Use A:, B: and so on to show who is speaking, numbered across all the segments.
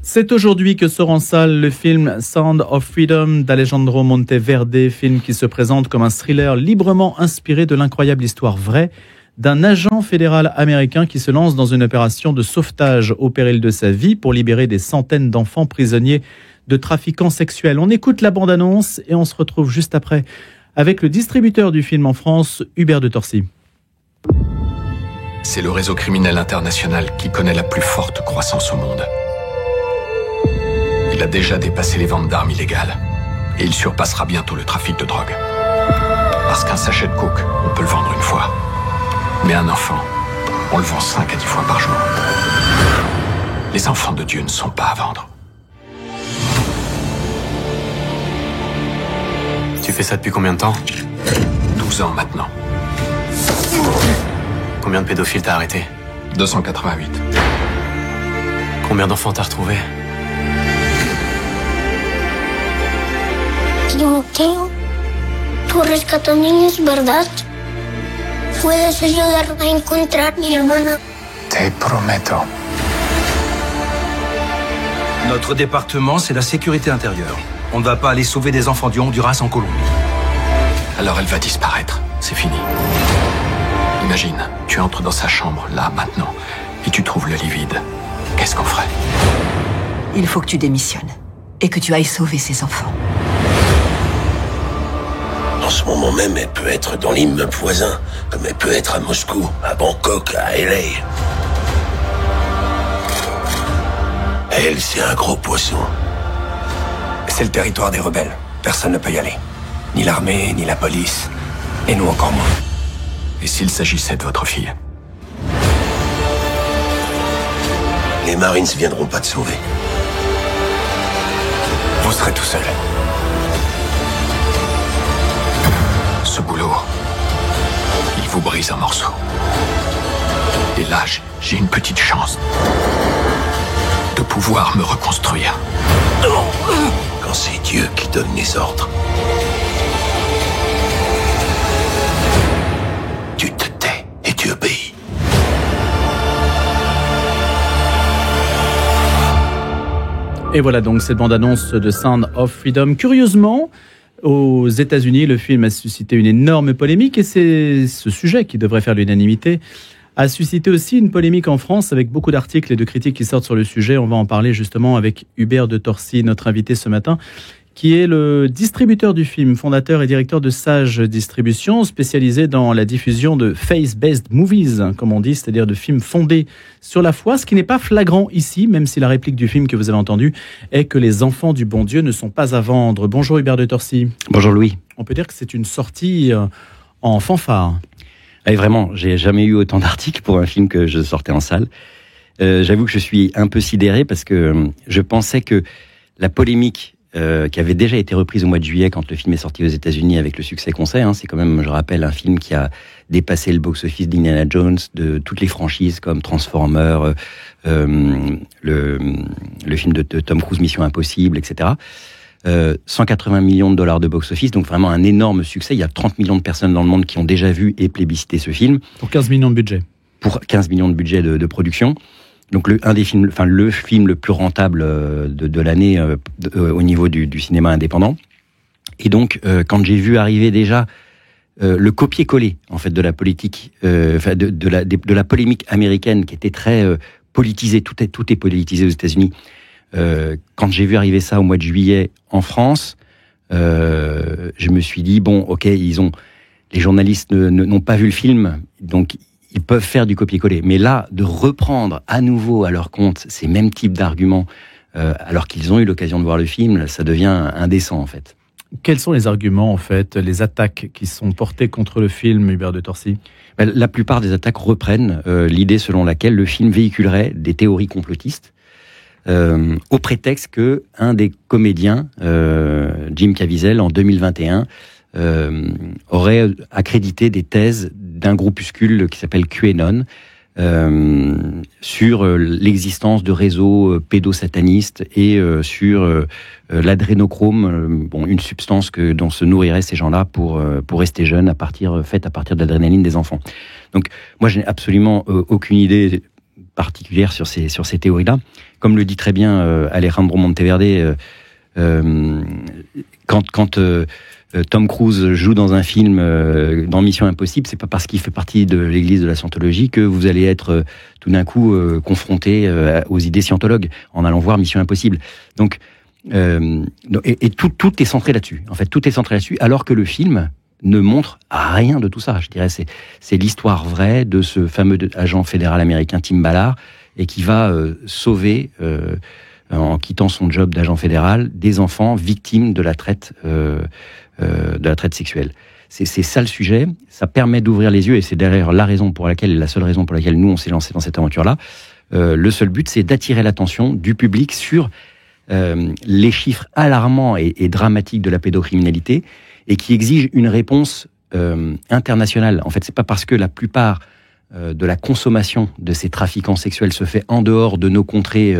A: C'est aujourd'hui que sort en salle le film Sound of Freedom d'Alejandro Monteverde, film qui se présente comme un thriller librement inspiré de l'incroyable histoire vraie d'un agent fédéral américain qui se lance dans une opération de sauvetage au péril de sa vie pour libérer des centaines d'enfants prisonniers de trafiquants sexuels. On écoute la bande-annonce et on se retrouve juste après avec le distributeur du film en France, Hubert de Torcy.
B: C'est le réseau criminel international qui connaît la plus forte croissance au monde. Il a déjà dépassé les ventes d'armes illégales. Et il surpassera bientôt le trafic de drogue. Parce qu'un sachet de coke, on peut le vendre une fois. Mais un enfant, on le vend 5 à 10 fois par jour. Les enfants de Dieu ne sont pas à vendre.
C: Tu fais ça depuis combien de temps ?
B: 12 ans maintenant.
C: Combien de pédophiles t'as arrêté ?
B: 288.
C: Combien d'enfants t'as retrouvé ?
D: Timoteo, tú rescatas niños, ¿verdad? ¿Puedes ayudarme a encontrar mi hermana?
B: Te prometo.
E: Notre département, c'est la sécurité intérieure. On ne va pas aller sauver des enfants du Honduras en Colombie.
B: Alors elle va disparaître. C'est fini. Imagine, tu entres dans sa chambre, là, maintenant, et tu trouves le lit vide. Qu'est-ce qu'on ferait ?
F: Il faut que tu démissionnes et que tu ailles sauver ces enfants.
G: En ce moment même, elle peut être dans l'immeuble voisin, comme elle peut être à Moscou, à Bangkok, à LA. Elle, c'est un gros poisson.
E: C'est le territoire des rebelles. Personne ne peut y aller. Ni l'armée, ni la police. Et nous encore moins.
B: Et s'il s'agissait de votre fille ?
G: Les Marines viendront pas te sauver.
E: Vous serez tout seul.
B: Ce boulot, il vous brise en morceaux. Et là, j'ai une petite chance de pouvoir me reconstruire.
G: Quand c'est Dieu qui donne les ordres, tu te tais et tu obéis.
A: Et voilà donc cette bande-annonce de Sound of Freedom. Curieusement, aux États-Unis, le film a suscité une énorme polémique et c'est ce sujet qui devrait faire l'unanimité a suscité aussi une polémique en France avec beaucoup d'articles et de critiques qui sortent sur le sujet. On va en parler justement avec Hubert de Torcy, notre invité ce matin, qui est le distributeur du film, fondateur et directeur de Sage Distribution, spécialisé dans la diffusion de face-based movies, comme on dit, c'est-à-dire de films fondés sur la foi, ce qui n'est pas flagrant ici, même si la réplique du film que vous avez entendue est que les enfants du bon Dieu ne sont pas à vendre. Bonjour Hubert de Torcy.
H: Bonjour Louis.
A: On peut dire que c'est une sortie en fanfare.
H: Et vraiment, j'ai jamais eu autant d'articles pour un film que je sortais en salle. J'avoue que je suis un peu sidéré parce que je pensais que la polémique qui avait déjà été reprise au mois de juillet quand le film est sorti aux États-Unis avec le succès qu'on sait, c'est quand même, je rappelle, un film qui a dépassé le box-office d'Indiana Jones, de toutes les franchises comme Transformers, le film de Tom Cruise, Mission Impossible, etc. 180 millions de dollars de box-office, donc vraiment un énorme succès. Il y a 30 millions de personnes dans le monde qui ont déjà vu et plébiscité ce film.
A: Pour 15 millions de budget.
H: Pour 15 millions de budget de production. Donc le film le plus rentable de l'année au niveau du cinéma indépendant. Et donc quand j'ai vu arriver déjà le copier-coller en fait de la politique, de la polémique américaine qui était très politisée, tout est politisé aux États-Unis. Quand j'ai vu arriver ça au mois de juillet en France, je me suis dit bon, ok, les journalistes n'ont pas vu le film, donc ils peuvent faire du copier-coller. Mais là, de reprendre à nouveau à leur compte ces mêmes types d'arguments, alors qu'ils ont eu l'occasion de voir le film, ça devient indécent en fait.
A: Quels sont les arguments en fait, les attaques qui sont portées contre le film, Hubert de Torcy ?
H: La plupart des attaques reprennent l'idée selon laquelle le film véhiculerait des théories complotistes, au prétexte que un des comédiens, Jim Caviezel, en 2021, aurait accrédité des thèses d'un groupuscule qui s'appelle QAnon sur l'existence de réseaux pédosatanistes et sur l'adrénochrome, une substance dont se nourriraient ces gens-là pour rester jeunes faite à partir de l'adrénaline des enfants. Donc moi je n'ai absolument aucune idée particulière sur ces théories-là. Comme le dit très bien Alejandro Monteverde, quand Tom Cruise joue dans un film, dans Mission Impossible, c'est pas parce qu'il fait partie de l'église de la Scientologie que vous allez être tout d'un coup confronté aux idées scientologues en allant voir Mission Impossible. Donc, tout est centré là-dessus. En fait, tout est centré là-dessus, alors que le film ne montre rien de tout ça. Je dirais, c'est l'histoire vraie de ce fameux agent fédéral américain Tim Ballard, et qui va sauver, en quittant son job d'agent fédéral, des enfants victimes de la traite sexuelle. C'est ça le sujet. Ça permet d'ouvrir les yeux, et c'est derrière la seule raison pour laquelle nous on s'est lancé dans cette aventure-là. Le seul but, c'est d'attirer l'attention du public sur les chiffres alarmants et dramatiques de la pédocriminalité, et qui exigent une réponse internationale. En fait, c'est pas parce que la plupart de la consommation de ces trafiquants sexuels se fait en dehors de nos contrées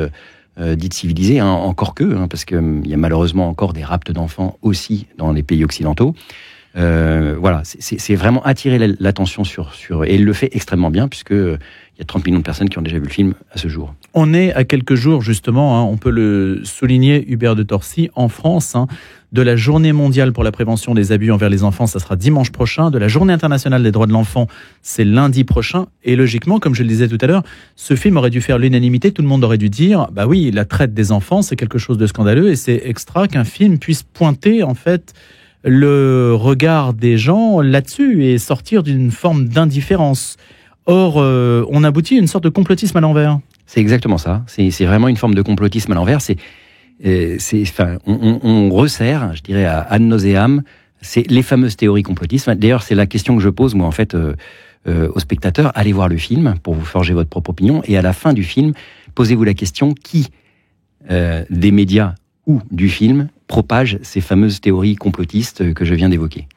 H: dites civilisées, encore que, parce qu'il y a malheureusement encore des rapts d'enfants aussi dans les pays occidentaux. Voilà, c'est vraiment attirer l'attention sur et il le fait extrêmement bien, puisque il y a 30 millions de personnes qui ont déjà vu le film à ce jour.
A: On est à quelques jours, justement, on peut le souligner, Hubert de Torcy, en France, de la Journée mondiale pour la prévention des abus envers les enfants, ça sera dimanche prochain, de la Journée internationale des droits de l'enfant, c'est lundi prochain, et logiquement, comme je le disais tout à l'heure, ce film aurait dû faire l'unanimité, tout le monde aurait dû dire, bah oui, la traite des enfants, c'est quelque chose de scandaleux, et c'est extra qu'un film puisse pointer, en fait, le regard des gens là-dessus, et sortir d'une forme d'indifférence. Or, on aboutit à une sorte de complotisme à l'envers.
H: C'est exactement ça. C'est vraiment une forme de complotisme à l'envers. On resserre, je dirais, ad nauseam, c'est les fameuses théories complotistes. D'ailleurs, c'est la question que je pose, moi, en fait, aux spectateurs. Allez voir le film pour vous forger votre propre opinion. Et à la fin du film, posez-vous la question, qui des médias ou du film propage ces fameuses théories complotistes que je viens d'évoquer?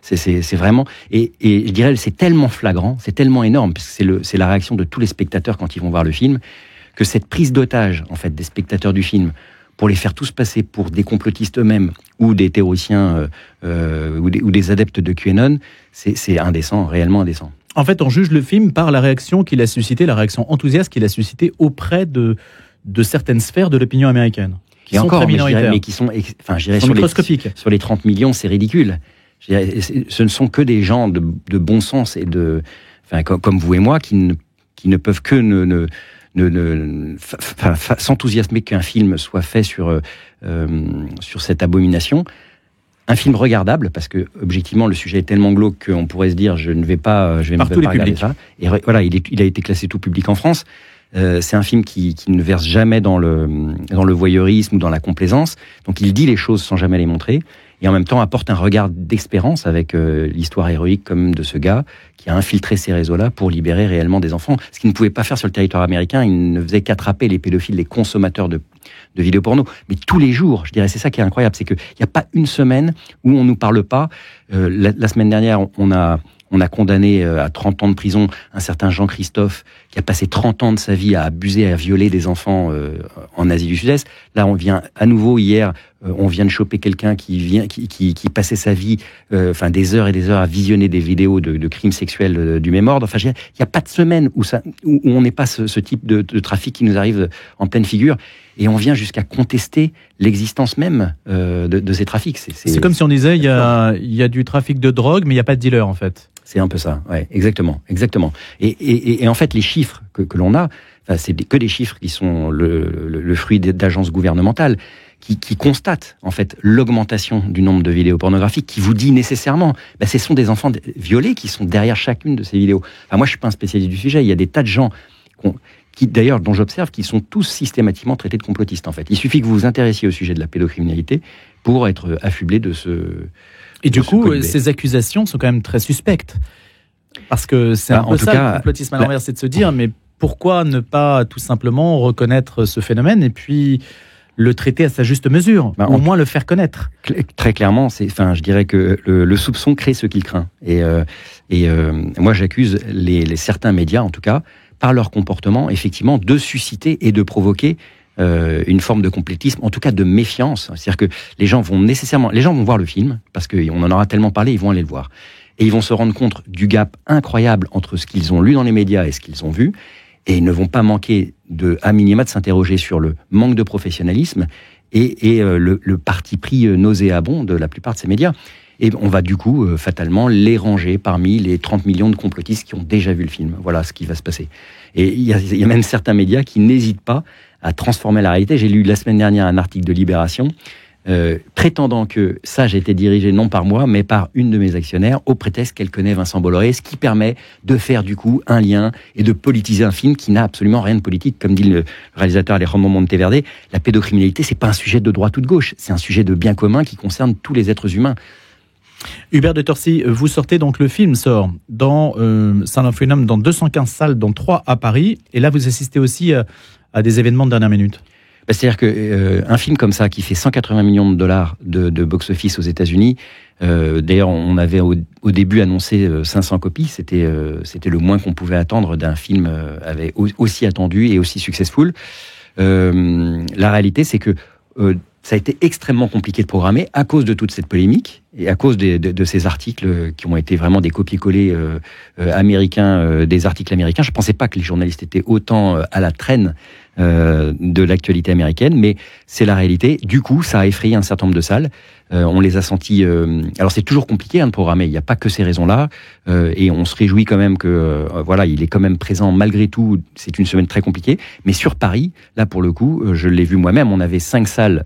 H: C'est vraiment, et je dirais, c'est tellement flagrant, c'est tellement énorme, parce que c'est la réaction de tous les spectateurs quand ils vont voir le film, que cette prise d'otage, en fait, des spectateurs du film, pour les faire tous passer pour des complotistes eux-mêmes, ou des théoriciens, ou des adeptes de QAnon, c'est indécent, réellement indécent.
A: En fait, on juge le film par la réaction qu'il a suscité, la réaction enthousiaste qu'il a suscité auprès de certaines sphères de l'opinion américaine.
H: Qui sont très minoritaires. Mais qui sont, je dirais, sur les 30 millions, c'est ridicule. Ce ne sont que des gens de bon sens et comme vous et moi qui ne peuvent que s'enthousiasmer qu'un film soit fait sur cette abomination. Un film regardable, parce que objectivement le sujet est tellement glauque qu'on pourrait se dire je ne vais pas regarder ça. Et voilà, il a été classé tout public en France. C'est un film qui ne verse jamais dans le voyeurisme ou dans la complaisance. Donc il dit les choses sans jamais les montrer. Et en même temps apporte un regard d'expérience avec l'histoire héroïque comme de ce gars qui a infiltré ces réseaux-là pour libérer réellement des enfants. Ce qu'il ne pouvait pas faire sur le territoire américain, il ne faisait qu'attraper les pédophiles, les consommateurs de vidéos porno. Mais tous les jours, je dirais, c'est ça qui est incroyable, c'est qu'il n'y a pas une semaine où on ne nous parle pas. La semaine dernière, on a condamné à 30 ans de prison un certain Jean-Christophe qui a passé 30 ans de sa vie à abuser, à violer des enfants en Asie du Sud-Est. Là, on vient à nouveau hier, on vient de choper quelqu'un qui passait sa vie, des heures et des heures à visionner des vidéos de crimes sexuels du même ordre. Enfin, il n'y a pas de semaine où on n'est pas ce type de trafic qui nous arrive en pleine figure. Et on vient jusqu'à contester l'existence même de ces trafics.
A: C'est comme si on disait il y a du trafic de drogue, mais il n'y a pas de dealer en fait.
H: C'est un peu ça, ouais, exactement. Et en fait, les chiffres que l'on a, c'est que des chiffres qui sont le fruit d'agences gouvernementales qui constatent en fait l'augmentation du nombre de vidéos pornographiques, qui vous dit nécessairement, ce sont des enfants violés qui sont derrière chacune de ces vidéos. Enfin, moi, je suis pas un spécialiste du sujet. Il y a des tas de gens d'ailleurs, dont j'observe, qui sont tous systématiquement traités de complotistes, en fait. Il suffit que vous vous intéressiez au sujet de la pédocriminalité pour être affublé de ce...
A: Et du coup, ces accusations sont quand même très suspectes. Parce que c'est un peu ça, le complotisme à l'envers, c'est de se dire, mais pourquoi ne pas tout simplement reconnaître ce phénomène et puis le traiter à sa juste mesure, au moins le faire connaître.
H: Très clairement, je dirais que le soupçon crée ce qu'il craint. Et moi, j'accuse certains médias, en tout cas, par leur comportement, effectivement, de susciter et de provoquer une forme de complétisme, en tout cas de méfiance. C'est-à-dire que les gens vont voir le film, parce qu'on en aura tellement parlé, ils vont aller le voir. Et ils vont se rendre compte du gap incroyable entre ce qu'ils ont lu dans les médias et ce qu'ils ont vu. et ils ne vont pas manquer à minima de s'interroger sur le manque de professionnalisme et le parti pris nauséabond de la plupart de ces médias. Et on va du coup, fatalement, les ranger parmi les 30 millions de complotistes qui ont déjà vu le film. Voilà ce qui va se passer. Et il y a même certains médias qui n'hésitent pas à transformer la réalité. J'ai lu la semaine dernière un article de Libération prétendant que Sage était dirigé non par moi, mais par une de mes actionnaires, au prétexte qu'elle connaît Vincent Bolloré, ce qui permet de faire du coup un lien et de politiser un film qui n'a absolument rien de politique. Comme dit le réalisateur Alejandro Monteverde, la pédocriminalité, c'est pas un sujet de droite ou de gauche, c'est un sujet de bien commun qui concerne tous les êtres humains.
A: Hubert de Torcy, vous sortez donc, le film sort dans Sound of Freedom dans 215 salles, dont 3 à Paris, et là vous assistez aussi à des événements de dernière minute.
H: C'est-à-dire qu'un film comme ça, qui fait 180 millions de dollars de box-office aux États-Unis, d'ailleurs on avait au début annoncé 500 copies, c'était le moins qu'on pouvait attendre d'un film aussi attendu et aussi successful. La réalité, c'est que ça a été extrêmement compliqué de programmer à cause de toute cette polémique et à cause de ces articles qui ont été vraiment des copier-coller américains, des articles américains. Je ne pensais pas que les journalistes étaient autant à la traîne de l'actualité américaine, mais c'est la réalité. Du coup, ça a effrayé un certain nombre de salles. On les a sentis... alors, c'est toujours compliqué de programmer. Il n'y a pas que ces raisons-là. Et on se réjouit quand même que... voilà, il est quand même présent malgré tout. C'est une semaine très compliquée. Mais sur Paris, là, pour le coup, je l'ai vu moi-même. On avait 5 salles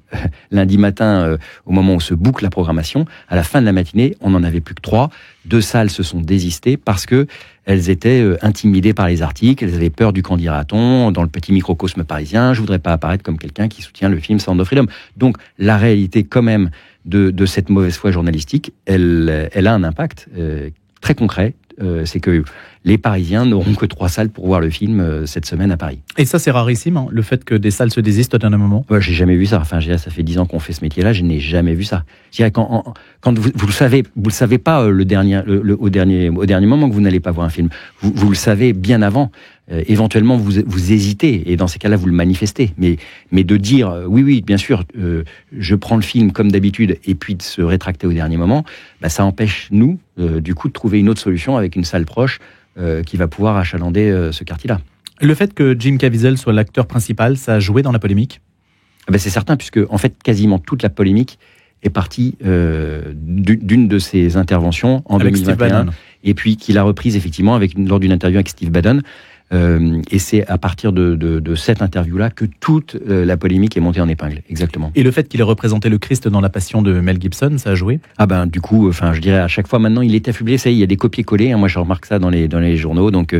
H: lundi matin, au moment où se boucle la programmation. À la fin de la matinée, on n'en avait plus que 3. 2 salles se sont désistées parce que elles étaient intimidées par les articles, elles avaient peur du qu'en dira-t-on dans le petit microcosme parisien. Je voudrais pas apparaître comme quelqu'un qui soutient le film Sound of Freedom. Donc la réalité quand même de cette mauvaise foi journalistique, elle a un impact très concret. C'est que les Parisiens n'auront que 3 salles pour voir le film cette semaine à Paris.
A: Et ça, c'est rarissime, hein, le fait que des salles se désistent au dernier moment.
H: Ouais, j'ai jamais vu ça. Enfin, ça fait 10 ans qu'on fait ce métier-là, je n'ai jamais vu ça. Je dirais quand vous le savez pas au dernier moment que vous n'allez pas voir un film. Vous le savez bien avant. Éventuellement, vous hésitez, et dans ces cas-là, vous le manifestez. Mais de dire, oui, bien sûr, je prends le film comme d'habitude, et puis de se rétracter au dernier moment, ça empêche, nous, du coup, de trouver une autre solution avec une salle proche qui va pouvoir achalander ce quartier-là. Le
A: fait que Jim Caviezel soit l'acteur principal, ça a joué dans la polémique ?
H: C'est certain, puisque, en fait, quasiment toute la polémique est partie d'une de ses interventions en avec 2021, et puis qu'il a reprise, effectivement, lors d'une interview avec Steve Bannon. Et c'est à partir de cette interview-là que toute la polémique est montée en épingle, exactement.
A: Et le fait qu'il ait représenté le Christ dans La Passion de Mel Gibson, ça a joué ?
H: Du coup, je dirais à chaque fois maintenant, il est affublé. Ça y est, il y a des copier-coller. Moi, je remarque ça dans les journaux. Donc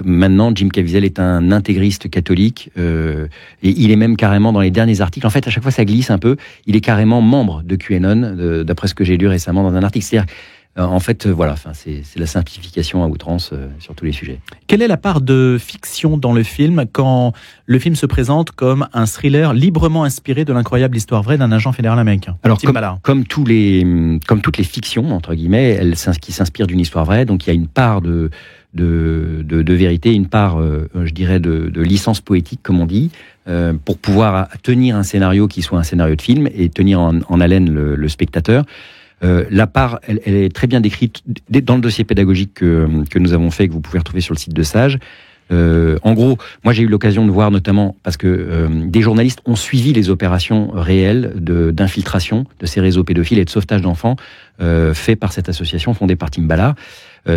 H: maintenant, Jim Caviezel est un intégriste catholique, et il est même carrément dans les derniers articles. En fait, à chaque fois, ça glisse un peu. Il est carrément membre de QAnon, d'après ce que j'ai lu récemment dans un article. C'est-à-dire, en fait, c'est la simplification à outrance sur tous les sujets.
A: Quelle est la part de fiction dans le film quand le film se présente comme un thriller librement inspiré de l'incroyable histoire vraie d'un agent fédéral américain ?
H: Alors, comme toutes les fictions, entre guillemets, qui s'inspirent d'une histoire vraie, donc il y a une part de vérité, une part, je dirais, de licence poétique, comme on dit, pour pouvoir tenir un scénario qui soit un scénario de film et tenir en haleine le spectateur. La part, elle est très bien décrite dans le dossier pédagogique que nous avons fait, que vous pouvez retrouver sur le site de Sage. En gros, moi j'ai eu l'occasion de voir notamment, parce que des journalistes ont suivi les opérations réelles d'infiltration de ces réseaux pédophiles et de sauvetage d'enfants faits par cette association fondée par Tim Ballard.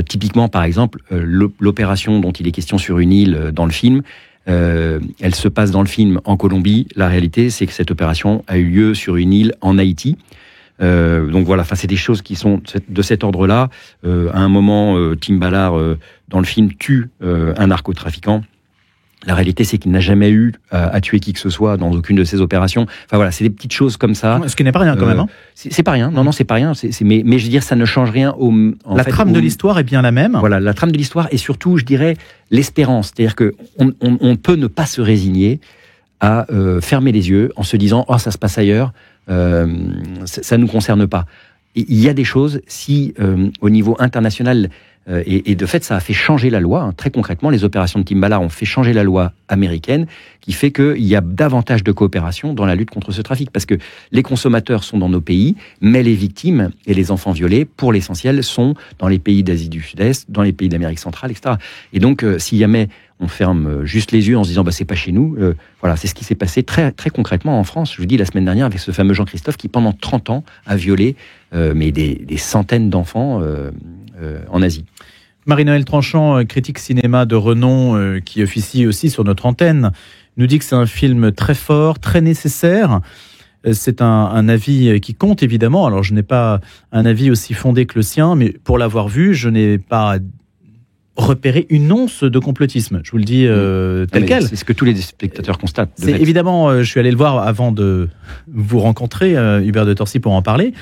H: Typiquement, par exemple, l'opération dont il est question sur une île dans le film, elle se passe dans le film en Colombie. La réalité, c'est que cette opération a eu lieu sur une île en Haïti. Donc voilà, c'est des choses qui sont de cet ordre-là. À un moment, Tim Ballard, dans le film, tue un narcotrafiquant. La réalité, c'est qu'il n'a jamais eu à tuer qui que ce soit dans aucune de ces opérations. Enfin voilà, c'est des petites choses comme ça.
A: Ce qui n'est pas rien quand même. Hein.
H: C'est pas rien. Non, c'est pas rien. Mais je veux dire, ça ne change rien
A: la trame de l'histoire est bien la même.
H: Voilà, la trame de l'histoire et surtout, je dirais, l'espérance. C'est-à-dire que on peut ne pas se résigner à fermer les yeux en se disant « Oh, ça se passe ailleurs ». Ça ne nous concerne pas. Et il y a des choses, si au niveau international, Et de fait, ça a fait changer la loi. Très concrètement, les opérations de Team Ballard ont fait changer la loi américaine, qui fait qu'il y a davantage de coopération dans la lutte contre ce trafic. Parce que les consommateurs sont dans nos pays, mais les victimes et les enfants violés, pour l'essentiel, sont dans les pays d'Asie du Sud-Est, dans les pays d'Amérique centrale, etc. Et donc, si jamais on ferme juste les yeux en se disant c'est pas chez nous, voilà, c'est ce qui s'est passé très, très concrètement en France. Je vous dis, la semaine dernière, avec ce fameux Jean-Christophe qui, pendant 30 ans, a violé mais des centaines d'enfants en Asie.
A: Marie-Noëlle Tranchant, critique cinéma de renom, qui officie aussi sur notre antenne, nous dit que c'est un film très fort, très nécessaire. C'est un avis qui compte, évidemment. Alors, je n'ai pas un avis aussi fondé que le sien, mais pour l'avoir vu, je n'ai pas repéré une once de complotisme. Je vous le dis tel quel.
H: C'est ce que tous les spectateurs constatent.
A: Évidemment, je suis allé le voir avant de vous rencontrer, Hubert de Torcy, pour en parler.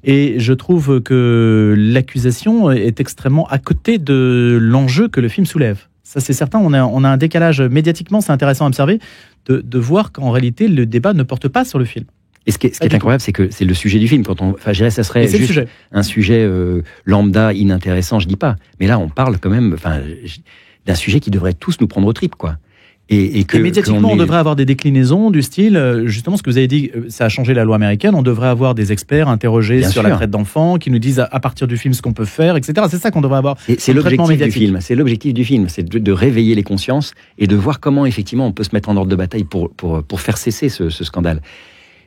A: Et je trouve que l'accusation est extrêmement à côté de l'enjeu que le film soulève. Ça, c'est certain. On a un décalage médiatiquement, c'est intéressant à observer, de voir qu'en réalité, le débat ne porte pas sur le film.
H: Et ce qui est incroyable, c'est que c'est le sujet du film. Je dirais, ça serait juste un sujet lambda, inintéressant, je dis pas. Mais là, on parle quand même, d'un sujet qui devrait tous nous prendre aux tripes, quoi. Et
A: médiatiquement, on devrait avoir des déclinaisons du style, justement, ce que vous avez dit, ça a changé la loi américaine. On devrait avoir des experts interrogés sur la traite d'enfants, qui nous disent à partir du film ce qu'on peut faire, etc. C'est ça qu'on devrait avoir.
H: C'est l'objectif du film. C'est l'objectif du film, c'est de réveiller les consciences et de voir comment effectivement on peut se mettre en ordre de bataille pour faire cesser ce scandale.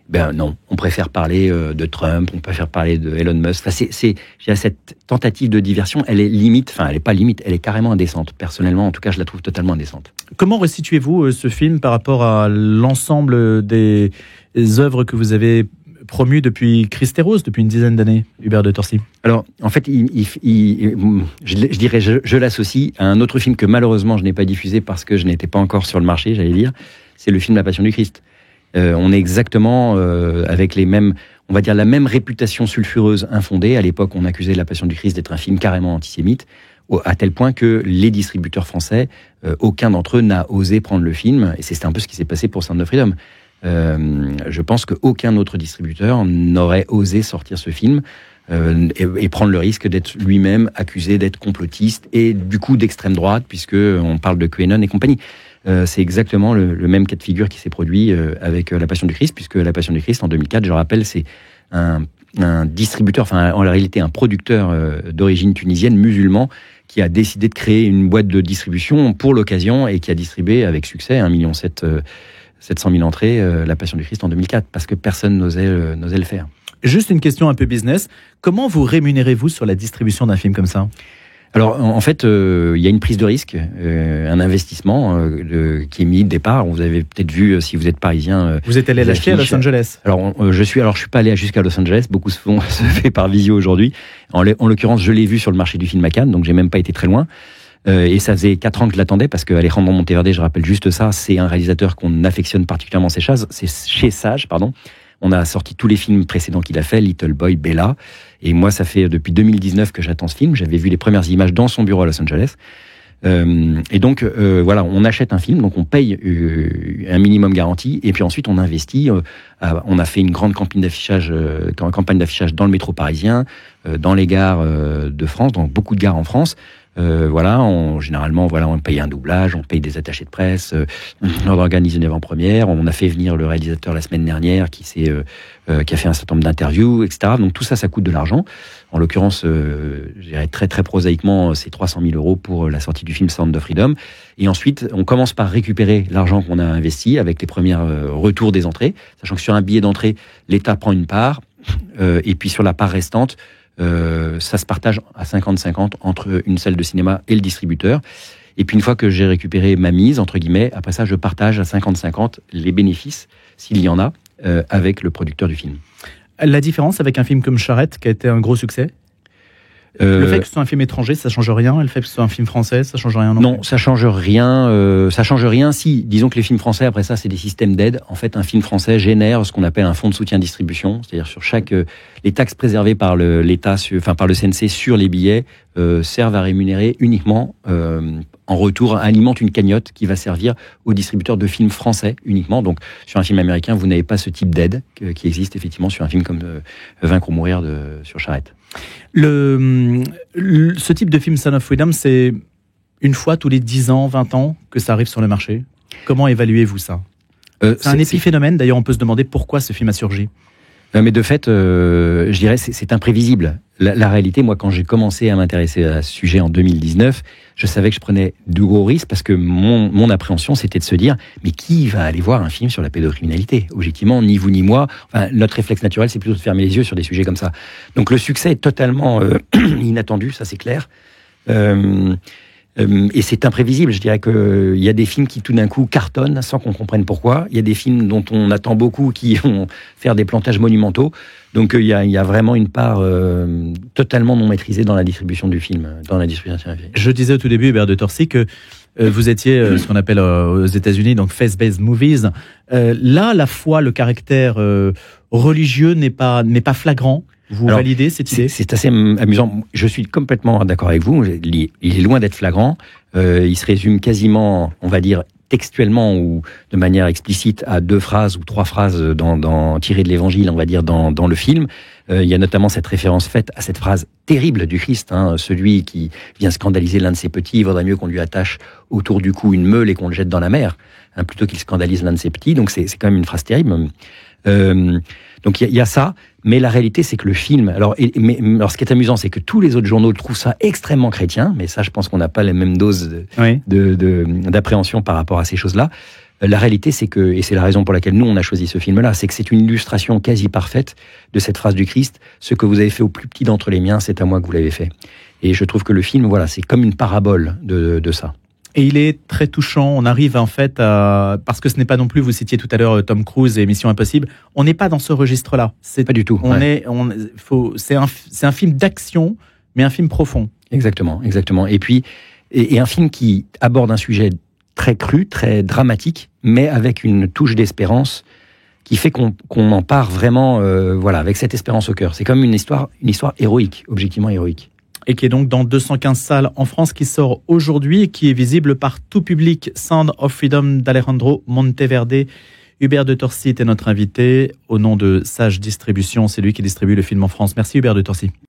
H: Ben non, on préfère parler de Trump, on préfère parler de Elon Musk. Cette tentative de diversion, elle est limite, elle est pas limite, elle est carrément indécente. Personnellement, en tout cas, je la trouve totalement indécente.
A: Comment restituez-vous ce film par rapport à l'ensemble des œuvres que vous avez promues depuis Christéros, depuis une dizaine d'années, Hubert de Torcy?
H: Alors, en fait, je dirais, je l'associe à un autre film que malheureusement je n'ai pas diffusé parce que je n'étais pas encore sur le marché, j'allais dire. C'est le film La Passion du Christ. On est exactement avec les mêmes, on va dire la même réputation sulfureuse infondée. À l'époque, on accusait La Passion du Christ d'être un film carrément antisémite, à tel point que les distributeurs français, aucun d'entre eux n'a osé prendre le film. Et c'est un peu ce qui s'est passé pour Sound of Freedom. Je pense qu'aucun autre distributeur n'aurait osé sortir ce film et prendre le risque d'être lui-même accusé d'être complotiste et du coup d'extrême droite, puisque on parle de QAnon et compagnie. C'est exactement le même cas de figure qui s'est produit avec La Passion du Christ, puisque La Passion du Christ, en 2004, je le rappelle, c'est un distributeur, en réalité un producteur d'origine tunisienne, musulman, qui a décidé de créer une boîte de distribution pour l'occasion et qui a distribué avec succès 1,7 million entrées La Passion du Christ en 2004, parce que personne n'osait le faire.
A: Juste une question un peu business. Comment vous rémunérez-vous sur la distribution d'un film comme ça ?
H: Alors, en fait, il y a une prise de risque, un investissement qui est mis de départ. Vous avez peut-être vu, si vous êtes parisien...
A: Vous êtes allé l'acheter à Los Angeles.
H: Alors, je suis pas allé jusqu'à Los Angeles. Beaucoup se fait par visio aujourd'hui. En l'occurrence, je l'ai vu sur le marché du film à Cannes, donc j'ai même pas été très loin. Et ça faisait 4 ans que je l'attendais, parce que Alejandro Monteverde, je rappelle juste ça, c'est un réalisateur qu'on affectionne particulièrement chez Sage, pardon. On a sorti tous les films précédents qu'il a fait, Little Boy, Bella. Et moi, ça fait depuis 2019 que j'attends ce film. J'avais vu les premières images dans son bureau à Los Angeles. Et donc, voilà, on achète un film, donc on paye un minimum garanti. Et puis ensuite, on investit. On a fait une grande campagne d'affichage dans le métro parisien, dans les gares de France, dans beaucoup de gares en France. Généralement, on paye un doublage, on paye des attachés de presse, on organise une avant-première, on a fait venir le réalisateur la semaine dernière qui a fait un certain nombre d'interviews, etc. Donc tout ça coûte de l'argent. En l'occurrence, je dirais très très prosaïquement, c'est 300 000 € pour la sortie du film Sound of Freedom. Et ensuite, on commence par récupérer l'argent qu'on a investi avec les premiers retours des entrées, sachant que sur un billet d'entrée, l'État prend une part, et puis sur la part restante, ça se partage à 50-50 entre une salle de cinéma et le distributeur. Et puis une fois que j'ai récupéré ma mise, entre guillemets, après ça, je partage à 50-50 les bénéfices, s'il y en a, avec le producteur du film.
A: La différence avec un film comme Charrette, qui a été un gros succès, le fait que ce soit un film étranger, ça change rien. Le fait que ce soit un film français, ça change rien.
H: Non, ça change rien. Ça change rien. Si, disons que les films français, après ça, c'est des systèmes d'aide. En fait, un film français génère ce qu'on appelle un fonds de soutien distribution, c'est-à-dire sur les taxes préservées par l'État, par le CNC sur les billets servent à rémunérer uniquement en retour, alimente une cagnotte qui va servir aux distributeurs de films français uniquement. Donc, sur un film américain, vous n'avez pas ce type d'aide qui existe effectivement sur un film comme Vaincre ou mourir sur Charette.
A: Ce type de film, Son of Freedom, c'est une fois tous les 10 ans, 20 ans que ça arrive sur le marché. Comment évaluez-vous ça ? C'est un épiphénomène. D'ailleurs, on peut se demander pourquoi ce film a surgi.
H: Mais de fait, je dirais, c'est imprévisible. La réalité, moi, quand j'ai commencé à m'intéresser à ce sujet en 2019, je savais que je prenais de gros risques parce que mon appréhension, c'était de se dire, mais qui va aller voir un film sur la pédocriminalité ? Objectivement, ni vous ni moi. Enfin, notre réflexe naturel, c'est plutôt de fermer les yeux sur des sujets comme ça. Donc le succès est totalement inattendu, ça c'est clair. Et c'est imprévisible. Je dirais qu'il y a des films qui tout d'un coup cartonnent sans qu'on comprenne pourquoi. Il y a des films dont on attend beaucoup qui vont faire des plantages monumentaux. Donc il y a vraiment une part totalement non maîtrisée dans la distribution du film, dans la distribution cinématographique.
A: Je disais au tout début, Hubert de Torcy, que vous étiez ce qu'on appelle aux États-Unis donc face-based movies. Là, la foi, le caractère religieux n'est pas flagrant. Vous validez cette idée ?
H: C'est assez amusant. Je suis complètement d'accord avec vous. Il est loin d'être flagrant. Il se résume quasiment, on va dire, textuellement ou de manière explicite à 2 phrases ou 3 phrases tirées de l'Évangile, on va dire, dans le film. Il y a notamment cette référence faite à cette phrase terrible du Christ, celui qui vient scandaliser l'un de ses petits, il vaudrait mieux qu'on lui attache autour du cou une meule et qu'on le jette dans la mer, plutôt qu'il scandalise l'un de ses petits. Donc c'est quand même une phrase terrible. Donc il y a ça, mais la réalité c'est que le film, alors ce qui est amusant c'est que tous les autres journaux trouvent ça extrêmement chrétien, mais ça je pense qu'on n'a pas les mêmes doses d'appréhension par rapport à ces choses-là. La réalité c'est que, et c'est la raison pour laquelle nous on a choisi ce film-là, c'est que c'est une illustration quasi parfaite de cette phrase du Christ, ce que vous avez fait au plus petit d'entre les miens, c'est à moi que vous l'avez fait. Et je trouve que le film, voilà, c'est comme une parabole de ça.
A: Et il est très touchant. On arrive en fait à... Parce que ce n'est pas non plus, vous citiez tout à l'heure Tom Cruise et Mission Impossible, on n'est pas dans ce registre-là.
H: Pas du tout.
A: C'est un film d'action, mais un film profond.
H: Exactement. Et puis, et un film qui aborde un sujet très cru, très dramatique, mais avec une touche d'espérance qui fait qu'on en part vraiment avec cette espérance au cœur. C'est comme une histoire héroïque, objectivement héroïque.
A: Et qui est donc dans 215 salles en France, qui sort aujourd'hui et qui est visible par tout public. Sound of Freedom d'Alejandro Monteverde. Hubert de Torcy était notre invité. Au nom de Sage Distribution, c'est lui qui distribue le film en France. Merci Hubert de Torcy.